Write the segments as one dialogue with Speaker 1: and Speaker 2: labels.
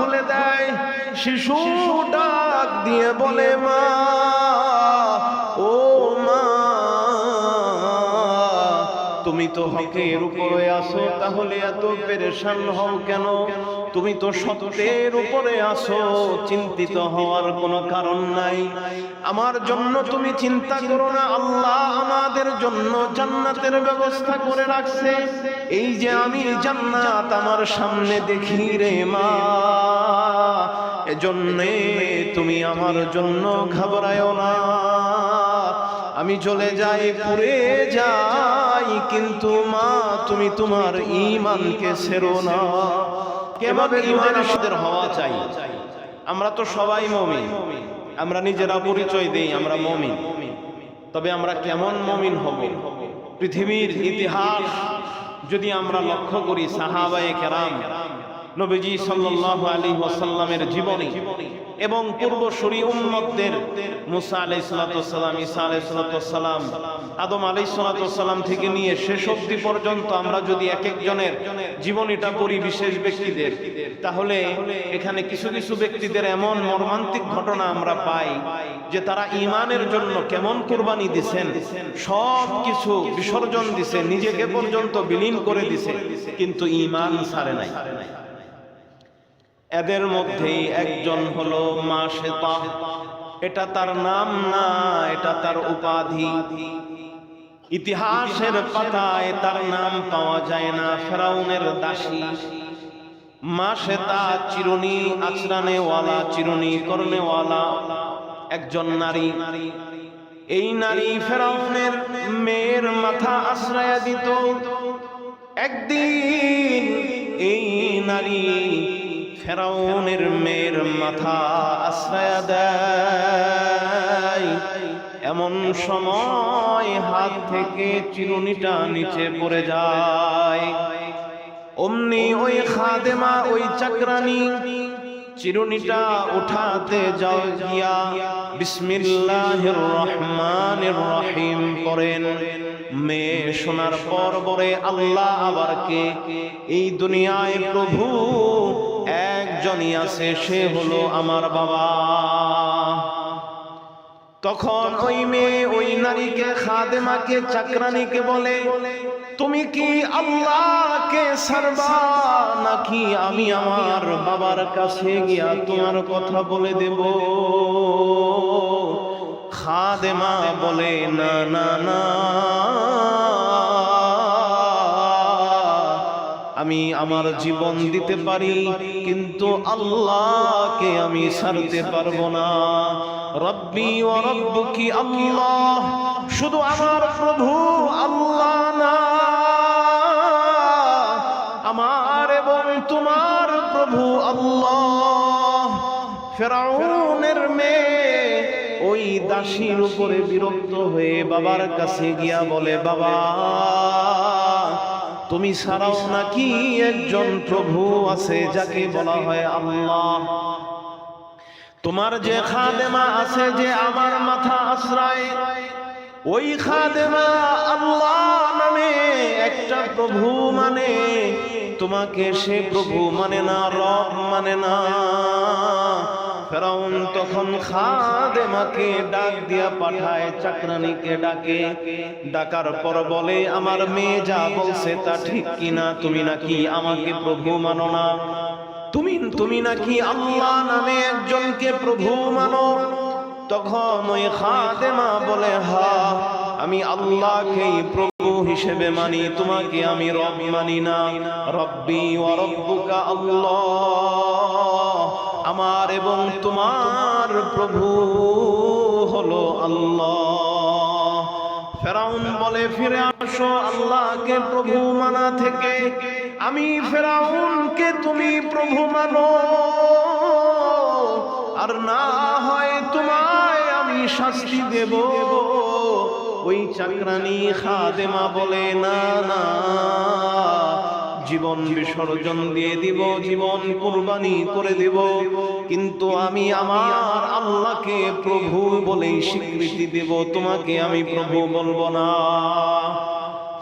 Speaker 1: খুলে দেয়। শিশু ডাক দিয়ে বলে, মা, ও মা, তুমি তো হকের উপরে আসো, তাহলে এত পেরেশান হও কেন? তুমি তো সত্যের উপরে আসো, চিন্তিত হওয়ার কোনো কারণ নাই। আমার জন্য তুমি চিন্তা করো না, আল্লাহ আমাদের জন্য জান্নাতের ব্যবস্থা করে রাখছে। এই যে আমি জান্নাত আমার সামনে দেখি রে মা, এজন্যে তুমি আমার জন্য ঘাবড়ায়ও না। আমি চলে যাই, পুড়ে যাই, কিন্তু মা তুমি তোমার ঈমানকে ছেড়ো না। কেবল ঈমান আমাদের হওয়া চাই। আমরা তো সবাই মুমিন, আমরা নিজেরা পরিচয় দেই আমরা মুমিন, তবে আমরা কেমন মুমিন হব? পৃথিবীর ইতিহাস যদি আমরা লক্ষ্য করি, সাহাবায়ে কেরাম, নবীজি সাল্লাল্লাহু আলাইহি ওয়াসাল্লামের জীবনী এবং পূর্বসূরি উম্মতদের, মুসা আলাইহিস সালাতু ওয়াস সালাম, ঈসা আলাইহিস সালাতু ওয়াস সালাম, আদম আলাইহিস সালাতু ওয়াস সালাম থেকে নিয়ে শেষ অবধি পর্যন্ত আমরা যদি এক একজনের জীবনীটা পড়ি, বিশেষ ব্যক্তিদের, তাহলে এখানে কিছু কিছু ব্যক্তিদের এমন মর্মান্তিক ঘটনা আমরা পাই যে তারা ঈমানের জন্য কেমন কুরবানি দিয়েছেন, সব কিছু বিসর্জন দিয়েছে, নিজেকে পর্যন্ত বিলীন করে দিয়েছে, কিন্তু ঈমান ছাড়ে নাই। এদের মধ্যেই একজন হলো মাশেতা। এটা তার নাম না, এটা তার উপাধি। ইতিহাসের পাতায় তার নাম পাওয়া যায় না। ফেরাউনের দাসী মাশেতা, চিরুনি আচরানেওয়ালা, চিরুনি করনেওয়ালা একজন নারী। এই নারী ফেরাউনের মেয়ের মাথা আশ্রয় দিত। একদিন এই নারী ফেরাউনের মেয়ের মাথা আশ্রয় দেয়, এমন সময় হাত থেকে চিরুনিটা নিচে পড়ে যায়। অমনি ওই খাদেমা, ওই চাকরানী চিরুনিটা উঠাতে যাও গিয়া বিসমিল্লাহির রহমানির রহিম করেন। মেয়ে শোনার পর বলে, আল্লাহ আবার কে? এই দুনিয়ায় প্রভু একজনই আছে, সে হলো আমার বাবা। তখন ওই মেয়ে ওই নারীকে, খাদেমাকে, চাকরানীকে বলে, তুমি কি আল্লাহকে ছাড়বা নাকি আমি আমার বাবার কাছে গিয়া তোমার কথা বলে দেব? খাদেমা বলে, না না না, আমি আমার জীবন দিতে পারি, কিন্তু আল্লাহকে আমি ছাড়তে পারবো না। রব্বি ওয়া রব্বুকি আল্লাহ, শুধু আমার প্রভু আল্লাহ না, আমার এবং তোমার প্রভু আল্লাহ। ফেরাউনের মেয়ে ওই দাসীর উপরে বিরক্ত হয়ে বাবার কাছে গিয়া বলে, বাবা, তুমি ছাড়াও নাকি একজন প্রভু আছে যাকে বলা হয় আল্লাহ? তোমার যে খাদেমা আছে, যে আমার মাথা আশ্রয়, ওই খাদেমা আল্লাহ নামে একটা প্রভু মানে, তোমাকে সে প্রভু মানে না, রব মানে না। ফেরাউন তখন খাদেমাকে ডাক দিয়া পাঠায়, চাকরানীকে ডাকে। ডাকার পর বলে, আমার মেয়ে যা বলছে তা ঠিক কিনা? তুমি নাকি আমাকে প্রভু মানো না? তুমি নাকি আল্লাহ নামে একজনকে প্রভু মানো? তখন ওই খাদেমা বলে, হ্যাঁ, আমি আল্লাহকেই প্রভু হিসেবে মানি, তোমাকে আমি রব মানি না। রব্বি ওয়া রব্বুকা আল্লাহ, আমার এবং তোমার প্রভু হলো আল্লাহ। ফেরাউন বলে, ফিরে আসো আল্লাহকে প্রভু মানা থেকে, আমি ফেরাউনকে তুমি প্রভু মানো, আর না হয় তোমায় আমি শাস্তি দেব। ওই চাকরানী খাদেমা বলে, না না, জীবন বিসর্জন দিয়ে দিব, জীবন কুরবানি করে দেব, কিন্তু আমি আমার আল্লাহকে প্রভু বলেই স্বীকৃতি দেব, তোমাকে আমি প্রভু বলবো না।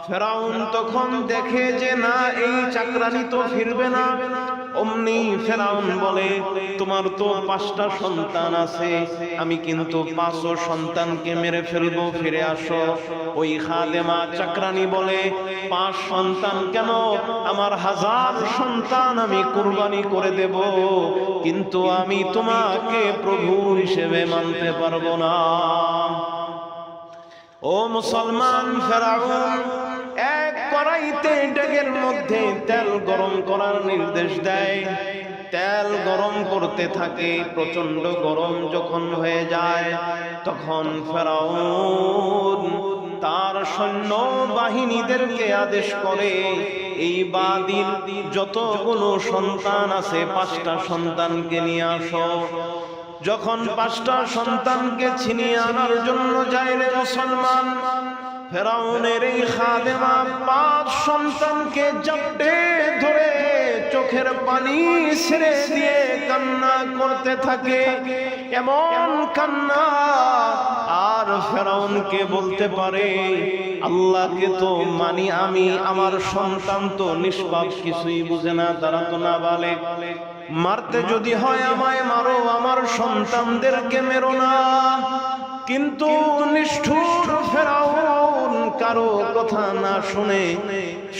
Speaker 1: ফেরাউন তখন দেখে যে না, এই চাকরানি তো ফিরবে না। অমনি ফেরাউন বলে, তোমার তো 5টা সন্তান আছে, আমি কিন্তু 5ও সন্তানকে মেরে ফেলবো, ফিরে আসো। ওই খাদেমা চাকরানি বলে, 5 সন্তান কেন, আমার 1000 সন্তান আমি কুরবানি করে দেব, কিন্তু আমি তোমাকে প্রভু হিসেবে মানতে পারবো না। ও মুসলমান, ফেরাউন এক কড়াইতে ডেগের মধ্যে তেল গরম করার নির্দেশ দেয়। তেল গরম করতে থাকে, প্রচন্ড গরম যখন হয়ে যায় তখন ফেরাউন তার সৈন্য বাহিনীদেরকে আদেশ করে, এই বাদীর যতগুলো সন্তান আছে 5টা সন্তানকে নিয়ে আসো। যখন 5টা সন্তানকে ছিনিয়ে আনার জন্য যায় রে মুসলমান, ফেরাউনের এই খাদেমা 5 সন্তানকে জাপটে ধরে চোখের পানি ছেড়ে দিয়ে কান্না করতে থাকে, এমন কান্না। আর ফেরাউনকে বলতে পারে, আল্লাহকে তো মানি আমি, আমার সন্তান তো নিষ্পাপ, কিছুই বুঝে না, তারা তো নাবালেগ, মারতে যদি হয় আমায় মারো, আমার সন্তানদেরকে মেরো না। কিন্তু নিষ্ঠুর ফেরাউন কারো কথা না শুনে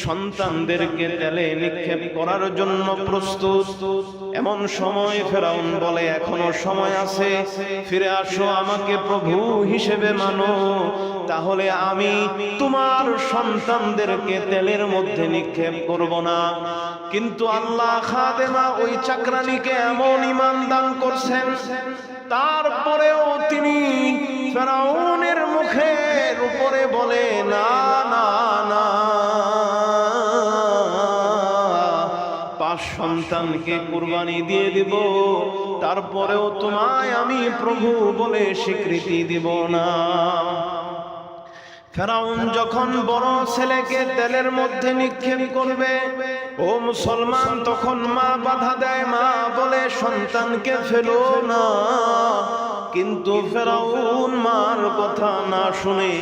Speaker 1: সন্তানদেরকে তেলে নিক্ষেপ করার জন্য প্রস্তুত। এমন সময় ফেরাউন বলে, এখনো সময় আছে, ফিরে আসো, আমাকে প্রভু হিসেবে মানো, তাহলে আমি তোমার সন্তানদেরকে তেলের মধ্যে নিক্ষেপ করব না। কিন্তু আল্লাহ খাদেমা ওই চাকরানিকে এমন ঈমান দান করছেন, তারপরেও তিনি ফেরাউনের মুখের উপরে বলে, না না না, 5 সন্তানকে কুরবানি দিয়ে দিব, তারপরেও তোমায় আমি প্রভু বলে স্বীকৃতি দিব না। ফেরাউন যখন বড় ছেলেকে তেলের মধ্যে নিক্ষেপ করবে, ও মুসলমান, তখন মা বাধা দেয়, মা বলে সন্তানকে ফেলো না। কিন্তু ফেরাউন মার কথা না শুনে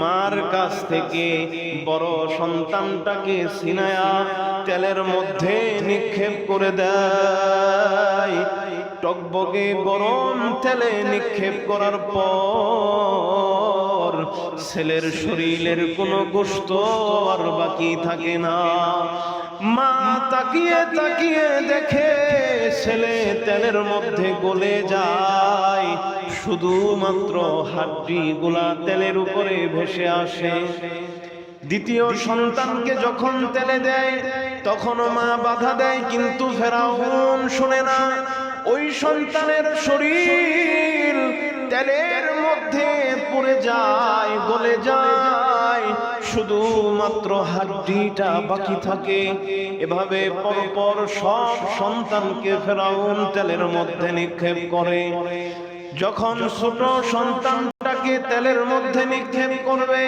Speaker 1: মার কাছ থেকে বড় সন্তানটাকে ছিনায়া তেলের মধ্যে নিক্ষেপ করে দেয়। টকবকে গরম তেলে নিক্ষেপ করার পর ছেলের শরীরের কোনো গোশত আর বাকি থাকে না। মা তাকিয়ে তাকিয়ে দেখে ছেলে তেলের মধ্যে গলে যায়, শুধুমাত্র হাড্ডিগুলা তেলের উপরে ভেসে আসে। দ্বিতীয় সন্তানকে যখন তেলে দেয় তখন মা বাধা দেয়, কিন্তু ফেরাউন শুনে না। ওই সন্তানের শরীর তেলের মধ্যে পুড়ে যায়, গলে যায়, শুধুমাত্র হাড্ডিটা বাকি থাকে। এভাবে পরপর সব সন্তানকে ফেরাউন তেলের মধ্যে নিক্ষেপ করে। যখন ছোট সন্তানটাকে তেলের মধ্যে নিক্ষেপ করবে,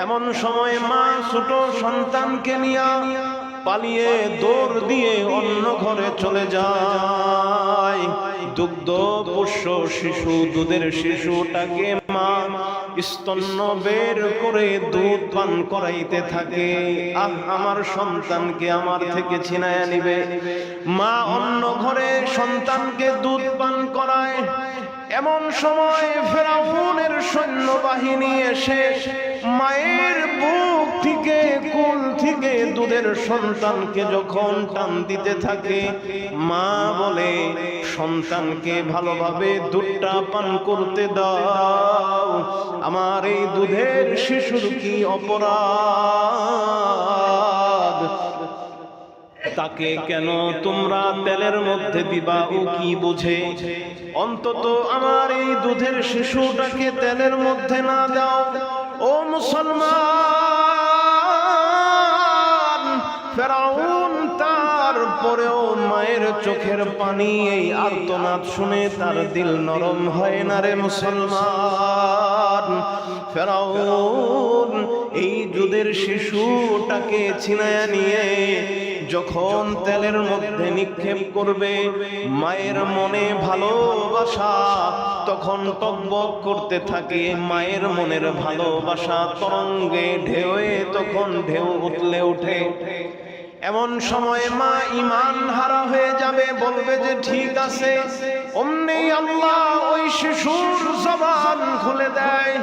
Speaker 1: এমন সময় মা ছোট সন্তানকে নিয়ে পালিয়ে দৌড় দিয়ে অন্য ঘরে চলে যায়। দুগ্ধ পোষ্য শিশু, দুধের শিশুটাকে মা স্তন্য বের করে দুধ পান করাইতে থাকে। আমার সন্তানকে আমার থেকে ছিনায়া নিবে। মা অন্য ঘরে সন্তানকে দুধ পান করায়। এমন সময় ফেরাউনের সৈন্যবাহিনী এসে মায়ের বুক থেকে, কুল থেকে দুধের সন্তানকে যখন টান দিতে থাকে, মা বলে সন্তানকে ভালোভাবে দুধটা পান করতে দাও, আমার এই দুধের শিশুর কি অপরাধ, তাকে কেন তোমরা তেলের মধ্যে দিবা, ও কি বুঝে? অন্তত আমার এই দুধের শিশুটাকে তেলের মধ্যে না দাও। ও মুসলমান, ফেরাউন তারপরেও মায়ের চোখের পানি, এই আর্তনাদ শুনে তার দিল নরম হয় না রে মুসলমান। ফেরাউন এই দুধের শিশুটাকে ছিনায়া নিয়ে যখন তেলের মধ্যে নিক্ষেপ করবে, মায়ের মনে ভালোবাসা তখন টগবগ করতে থাকে। মায়ের মনের ভালোবাসা তরঙ্গে ঢেউয়ে তখন ঢেউ উঠলে ওঠে। এমন সময় মা ঈমান হারা হয়ে যাবে, বলবে যে ঠিক আছে। অমনি আল্লাহ ওই শিশুর জবান খুলে দেয়।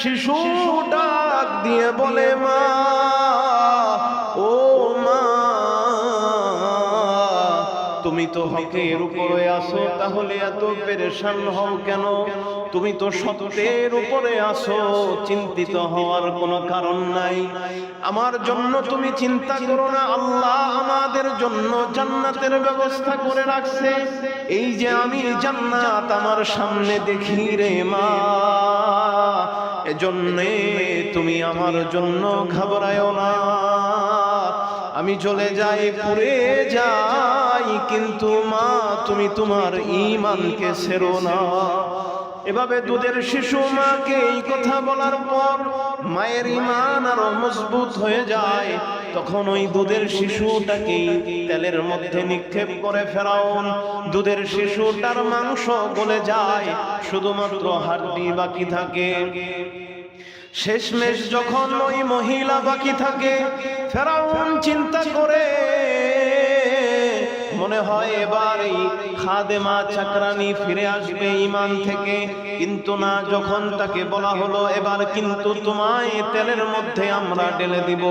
Speaker 1: শিশু ডাক দিয়ে বলে, মা, ও মা, তুমি তো হকের উপরে আসো, তাহলে এত পেরেশান হও কেন? তুমি তো সত্যের উপরে আসো, চিন্তিত হওয়ার কোনো কারণ নাই। আমার জন্য তুমি চিন্তা করো না, আল্লাহ আমাদের জন্য জান্নাতের ব্যবস্থা করে রাখছে। এই যে আমি জান্নাত আমার সামনে দেখি রে মা, এজন্যে তুমি আমার জন্য ঘাবড়ায়ও না। আমি চলে যাই, পুড়ে যাই, কিন্তু মা তুমি তোমার ঈমানকে ছেড়ো না। এভাবে দুধের শিশু মাকে এই কথা বলার পর মায়ের ঈমান আরো মজবুত হয়ে যায়। তখন ওই দুধের শিশুটাকে তেলের মধ্যে নিক্ষেপ করে ফেরাউন। দুধের শিশুটার মাংস গলে যায়, শুধুমাত্র হাড্ডি বাকি থাকে। শেষমেশ যখন ওই মহিলা বাকি থাকে, ফেরাউন চিন্তা করে, মনে হয় এবার এই খাদেমা চাকরানি ফিরে আসবে ঈমান থেকে। কিন্তু না, যখন তাকে বলা হলো এবার কিন্তু তোমায় তেলের মধ্যে আমরা ঢেলে দিব,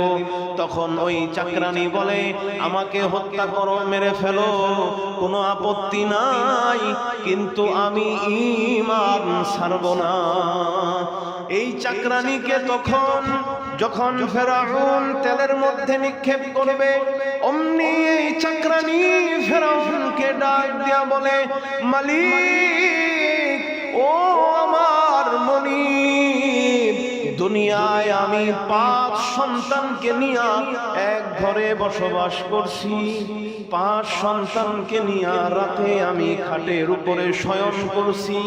Speaker 1: তখন ওই চাকরানি বলে, আমাকে হত্যা করো, মেরে ফেলো, কোনো আপত্তি নাই, কিন্তু আমি ঈমান ছাড়ব না। এই চাকরানিকে তখন যখন ফেরাউন তেলের মধ্যে নিক্ষেপ করবে, অমনি এই চাকরানি ফেরাউনকে ডাক দিয়া বলে, মালিক, ও আমার মনিব, দুনিয়ায় আমি 5 সন্তানকে নিয়ে এক ঘরে বসবাস করছি। 5 সন্তানকে নিয়ে রাতে আমি খাটের উপরে শয়ন করছি।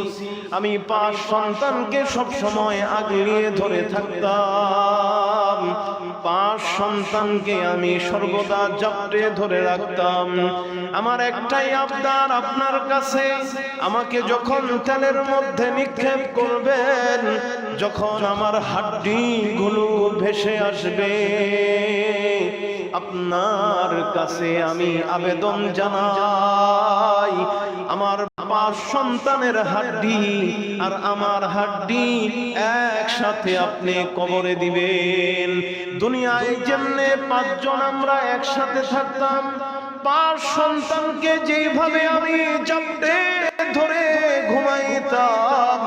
Speaker 1: আমি 5 সন্তানকে সব সময় আগলিয়ে ধরে থাকতাম। 5 সন্তানকে আমি সর্বদা জাপটে ধরে রাখতাম। আমার একটাই আবদার আপনার কাছে, আমাকে যখন তেলের মধ্যে নিক্ষেপ করবেন, যখন আমার হাড্ডিগুলো ভেসে আসবে, আপনার কাছে আমি আবেদন জানাই, আমার 5 সন্তানের হাড্ডি আর আমার হাড্ডি একসাথে আপনি কবরে দিবেন। দুনিয়ায় যেমনে 5 জন আমরা একসাথে থাকতাম, 5 সন্তানকে যেভাবে আমি জাপটে ধরে ঘুমাইতাম,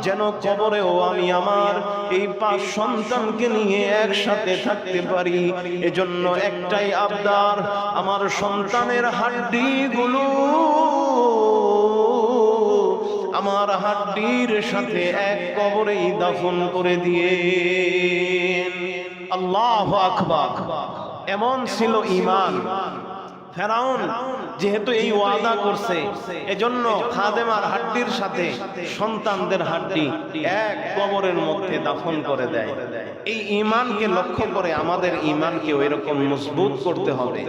Speaker 1: যেন কবরেও আমি আমার এই 5 সন্তানকে নিয়ে একসাথে থাকতে পারি। এজন্য একটাই আবদার, আমার সন্তানের হাড্ডিগুলো আমার হাড্ডির সাথে এক কবরেই দাফন করে দিয়ে। আল্লাহু আকবার। এমন ছিল ঈমান। ফেরাউন যেহেতু এই ওয়াদা করছে, এজন্য খাদেমার হাড্ডির সাথে সন্তানদের হাড্ডি এক কবরের মধ্যে দাফন করে দেয়। এই ঈমানকে লক্ষ্য করে আমাদের ঈমানকে এরকম মজবুত করতে হবে।